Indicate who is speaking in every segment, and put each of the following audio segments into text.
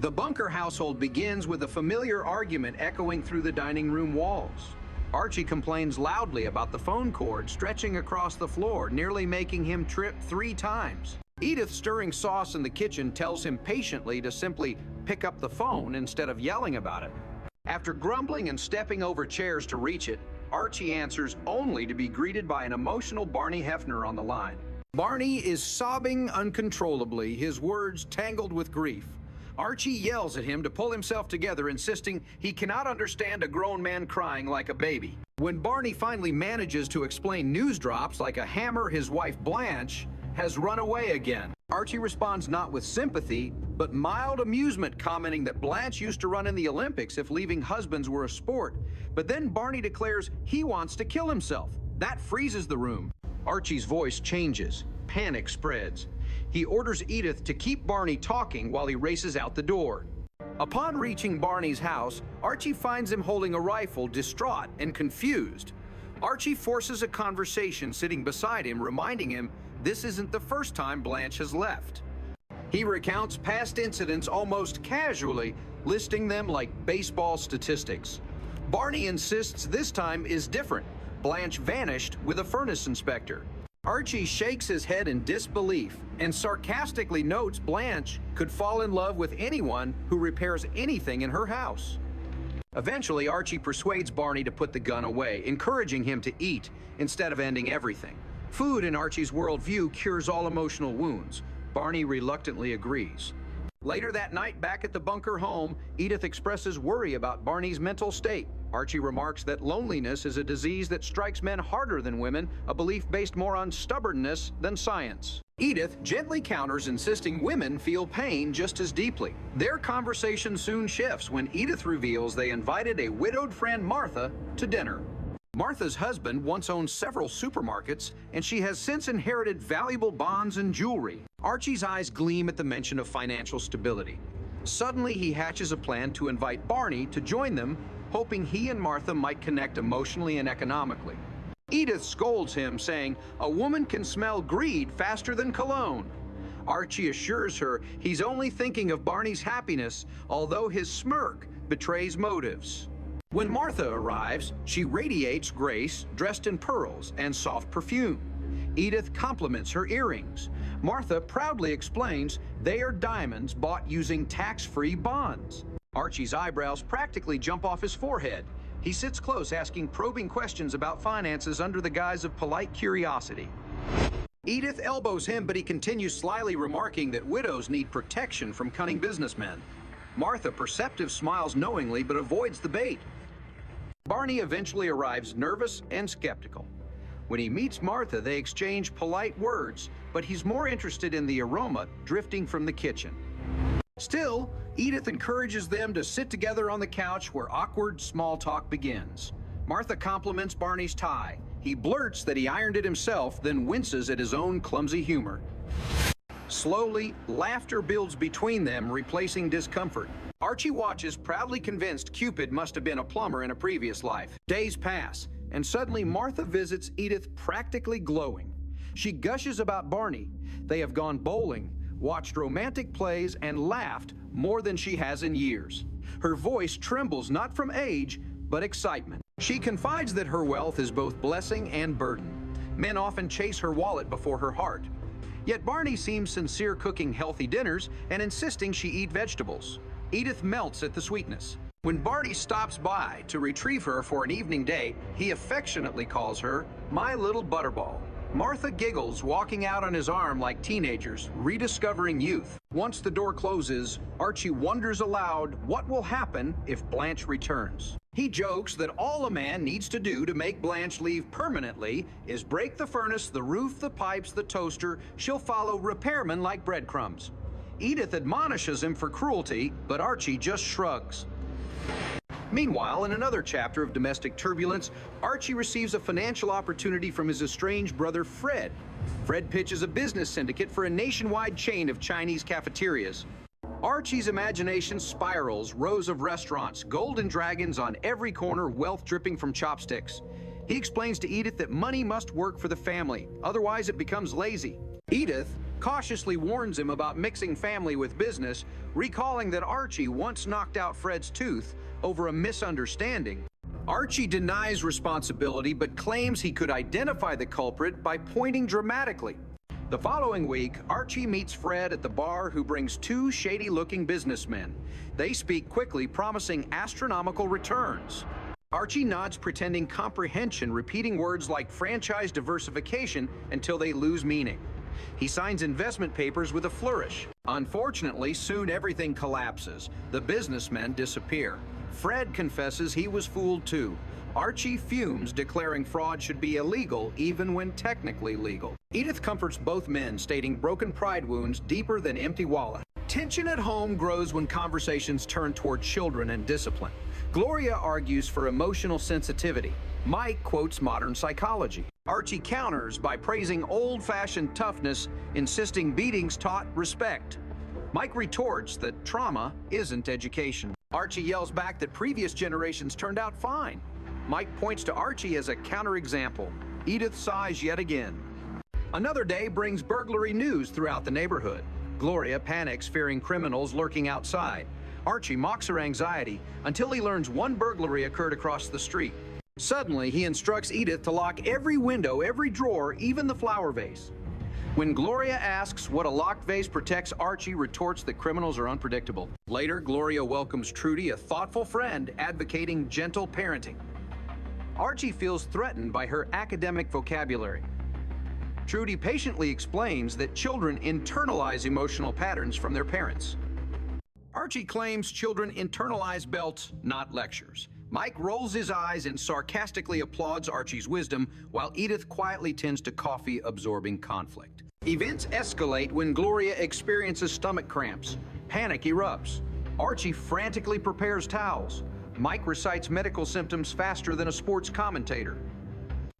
Speaker 1: The Bunker household begins with a familiar argument echoing through the dining room walls. Archie complains loudly about the phone cord stretching across the floor, nearly making him trip 3 times. Edith, stirring sauce in the kitchen, tells him patiently to simply pick up the phone instead of yelling about it. After grumbling and stepping over chairs to reach it, Archie answers only to be greeted by an emotional Barney Hefner on the line. Barney is sobbing uncontrollably, his words tangled with grief. Archie yells at him to pull himself together, insisting he cannot understand a grown man crying like a baby. When Barney finally manages to explain news drops like a hammer his wife Blanche has run away again, Archie responds not with sympathy, but mild amusement, commenting that Blanche used to run in the Olympics if leaving husbands were a sport. But then Barney declares he wants to kill himself. That freezes the room. Archie's voice changes. Panic spreads. He orders Edith to keep Barney talking while he races out the door. Upon reaching Barney's house, Archie finds him holding a rifle, distraught and confused. Archie forces a conversation sitting beside him, reminding him this isn't the first time Blanche has left. He recounts past incidents almost casually, listing them like baseball statistics. Barney insists this time is different. Blanche vanished with a furnace inspector. Archie shakes his head in disbelief and sarcastically notes Blanche could fall in love with anyone who repairs anything in her house. Eventually, Archie persuades Barney to put the gun away, encouraging him to eat instead of ending everything. Food in Archie's worldview cures all emotional wounds. Barney reluctantly agrees. Later that night, back at the Bunker home, Edith expresses worry about Barney's mental state. Archie remarks that loneliness is a disease that strikes men harder than women, a belief based more on stubbornness than science. Edith gently counters, insisting women feel pain just as deeply. Their conversation soon shifts when Edith reveals they invited a widowed friend, Martha, to dinner. Martha's husband once owned several supermarkets, and she has since inherited valuable bonds and jewelry. Archie's eyes gleam at the mention of financial stability. Suddenly, he hatches a plan to invite Barney to join them, hoping he and Martha might connect emotionally and economically. Edith scolds him, saying, "A woman can smell greed faster than cologne." Archie assures her he's only thinking of Barney's happiness, although his smirk betrays motives. When Martha arrives, she radiates grace, dressed in pearls and soft perfume. Edith compliments her earrings. Martha proudly explains they are diamonds bought using tax-free bonds. Archie's eyebrows practically jump off his forehead. He sits close, asking probing questions about finances under the guise of polite curiosity. Edith elbows him, but he continues slyly, remarking that widows need protection from cunning businessmen. Martha, perceptive, smiles knowingly but avoids the bait. Barney eventually arrives, nervous and skeptical. When he meets Martha, they exchange polite words, but he's more interested in the aroma drifting from the kitchen. Still, Edith encourages them to sit together on the couch, where awkward small talk begins. Martha compliments Barney's tie. He blurts that he ironed it himself, then winces at his own clumsy humor. Slowly, laughter builds between them, replacing discomfort. Archie watches, proudly convinced Cupid must have been a plumber in a previous life. Days pass, and suddenly Martha visits Edith, practically glowing. She gushes about Barney. They have gone bowling, watched romantic plays, and laughed more than she has in years. Her voice trembles not from age, but excitement. She confides that her wealth is both blessing and burden. Men often chase her wallet before her heart. Yet Barney seems sincere, cooking healthy dinners and insisting she eat vegetables. Edith melts at the sweetness. When Barney stops by to retrieve her for an evening date, he affectionately calls her "my little butterball." Martha giggles, walking out on his arm like teenagers, rediscovering youth. Once the door closes, Archie wonders aloud what will happen if Blanche returns. He jokes that all a man needs to do to make Blanche leave permanently is break the furnace, the roof, the pipes, the toaster. She'll follow repairmen like breadcrumbs. Edith admonishes him for cruelty, but Archie just shrugs. Meanwhile, in another chapter of domestic turbulence, Archie receives a financial opportunity from his estranged brother, Fred. Fred pitches a business syndicate for a nationwide chain of Chinese cafeterias. Archie's imagination spirals, rows of restaurants, golden dragons on every corner, wealth dripping from chopsticks. He explains to Edith that money must work for the family, otherwise it becomes lazy. Edith, cautiously warns him about mixing family with business, recalling that Archie once knocked out Fred's tooth over a misunderstanding. Archie denies responsibility but claims he could identify the culprit by pointing dramatically. The following week, Archie meets Fred at the bar, who brings two shady-looking businessmen. They speak quickly, promising astronomical returns. Archie nods, pretending comprehension, repeating words like franchise diversification until they lose meaning. He signs investment papers with a flourish. Unfortunately, soon everything collapses. The businessmen disappear. Fred confesses he was fooled too. Archie fumes, declaring fraud should be illegal even when technically legal. Edith comforts both men, stating broken pride wounds deeper than empty wallet. Tension at home grows when conversations turn toward children and discipline. Gloria argues for emotional sensitivity. Mike quotes modern psychology. Archie counters by praising old-fashioned toughness, insisting beatings taught respect. Mike retorts that trauma isn't education. Archie yells back that previous generations turned out fine. Mike points to Archie as a counterexample. Edith sighs yet again. Another day brings burglary news throughout the neighborhood. Gloria panics, fearing criminals lurking outside. Archie mocks her anxiety until he learns one burglary occurred across the street. Suddenly, he instructs Edith to lock every window, every drawer, even the flower vase. When Gloria asks what a locked vase protects, Archie retorts that criminals are unpredictable. Later, Gloria welcomes Trudy, a thoughtful friend advocating gentle parenting. Archie feels threatened by her academic vocabulary. Trudy patiently explains that children internalize emotional patterns from their parents. Archie claims children internalize belts, not lectures. Mike rolls his eyes and sarcastically applauds Archie's wisdom, while Edith quietly tends to coffee, absorbing conflict. Events escalate when Gloria experiences stomach cramps. Panic erupts. Archie frantically prepares towels. Mike recites medical symptoms faster than a sports commentator.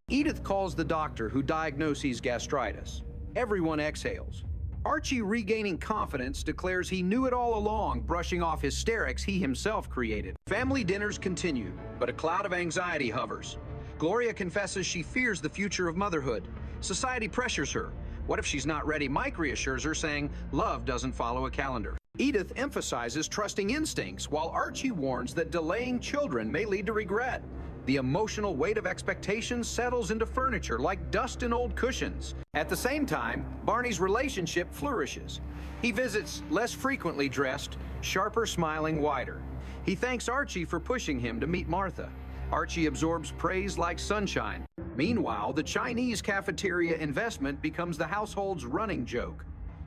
Speaker 1: Edith calls the doctor, who diagnoses gastritis. Everyone exhales. Archie, regaining confidence, declares he knew it all along, brushing off hysterics he himself created. Family dinners continue, but a cloud of anxiety hovers. Gloria confesses she fears the future of motherhood. Society pressures her. What if she's not ready? Mike reassures her, saying love doesn't follow a calendar. Edith emphasizes trusting instincts, while Archie warns that delaying children may lead to regret. The emotional weight of expectations settles into furniture like dust in old cushions. At the same time, Barney's relationship flourishes. He visits, less frequently dressed, sharper smiling, wider. He thanks Archie for pushing him to meet Martha. Archie absorbs praise like sunshine. Meanwhile, the Chinese cafeteria investment becomes the household's running joke.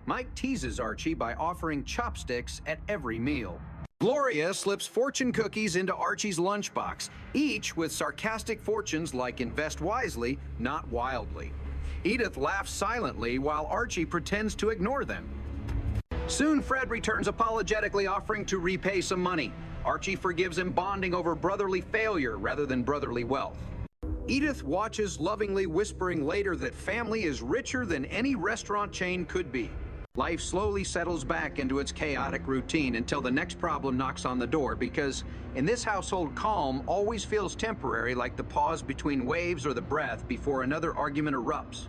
Speaker 1: Mike teases Archie by offering chopsticks at every meal. Gloria slips fortune cookies into Archie's lunchbox, each with sarcastic fortunes like invest wisely, not wildly. Edith laughs silently while Archie pretends to ignore them. Soon Fred returns apologetically, offering to repay some money. Archie forgives him, bonding over brotherly failure rather than brotherly wealth. Edith watches, lovingly whispering later that family is richer than any restaurant chain could be. Life slowly settles back into its chaotic routine until the next problem knocks on the door, because in this household, calm always feels temporary, like the pause between waves or the breath before another argument erupts.